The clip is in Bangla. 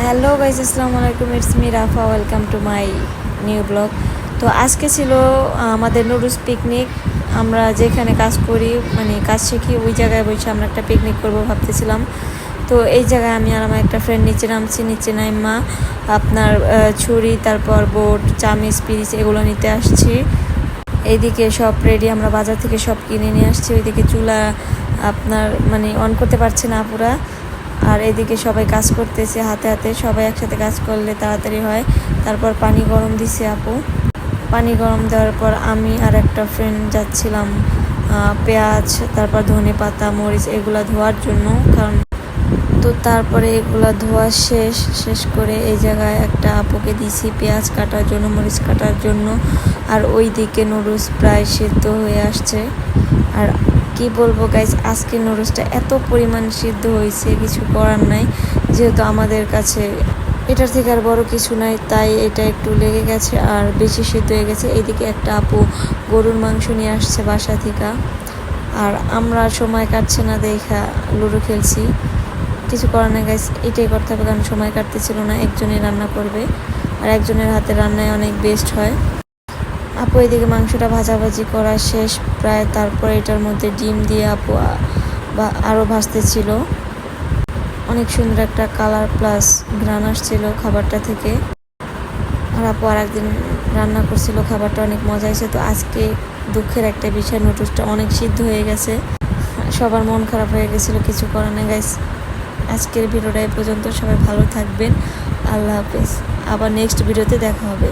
হ্যালো গাইস, আসসালামু আলাইকুম। It's me Rafa, welcome to my new blog. তো আজকে ছিল আমাদের নুডলস পিকনিক। আমরা যেখানে কাজ করি, মানে কাজ শিখি, ওই জায়গায় বসে আমরা একটা পিকনিক করব ভাবতেছিলাম। তো এই জায়গায় আমি আর আমার একটা ফ্রেন্ড নিচে নামছি। নিচে নাইমা আপনার ছুরি, তারপর বোট, চামিচ, পিরিচ এগুলো নিতে আসছি। এইদিকে সব রেডি, আমরা বাজার থেকে সব কিনে নিয়ে আসছি। ওইদিকে চুলা আপনার মানে অন করতে পারছে না পুরা। আর এদিকে সবাই কাজ করতেছে হাতে হাতে, সবাই একসাথে কাজ করলে তাড়াতাড়ি হয়। তারপর পানি গরম দিছে আপু। পানি গরম দেওয়ার পর আমি আর একটা ফ্রেন্ড যাচ্ছিলাম পেঁয়াজ, তারপর ধনে পাতা, মরিচ এগুলা ধোয়ার জন্য। কারণ তো তারপরে এগুলা ধোয়া শেষ করে এই জায়গায় একটা আপুকে দিছি পেঁয়াজ কাটার জন্য, মরিচ কাটার জন্য। আর ওই দিকে নুডলস প্রায় সিদ্ধ হয়ে আসছে। আর কি বলবো গাইজ, আজকে নুডলসটা এত পরিমাণ সিদ্ধ হয়েছে, কিছু করার নাই। যেহেতু আমাদের কাছে এটার থেকে আর বড় কিছু নাই, তাই এটা একটু লেগে গেছে আর বেশি সিদ্ধ হয়ে গেছে। এইদিকে একটা আপু গরুর মাংস নিয়ে আসছে বাসা থেকে। আর আমরা সময় কাটছে না দেখা লুডো খেলছি। কিছু করার নাই গাইজ, এটাই করতে হবে, কারণ সময় কাটতেছিল না। একজনই রান্না করবে, আর একজনের হাতে রান্নায় অনেক বেস্ট হয়। আপু এদিকে মাংসটা ভাজাভাজি করা শেষ প্রায়। তারপর এটার মধ্যে ডিম দিয়ে আপু আরও ভাজতেছিল। অনেক সুন্দর একটা কালার প্লাস ঘ্রাণ আসছিল খাবারটা থেকে। আর আপু আর একদিন রান্না করছিল, খাবারটা অনেক মজা হয়েছে। তো আজকে দুঃখের একটা বিষয়, নুডলসটা অনেক সিদ্ধ হয়ে গেছে, সবার মন খারাপ হয়ে গেছিলো। কিছু করার নেই গাইস। আজকের ভিডিওটা এই পর্যন্ত। সবাই ভালো থাকবেন, আল্লাহ হাফেজ। আবার নেক্সট ভিডিওতে দেখা হবে।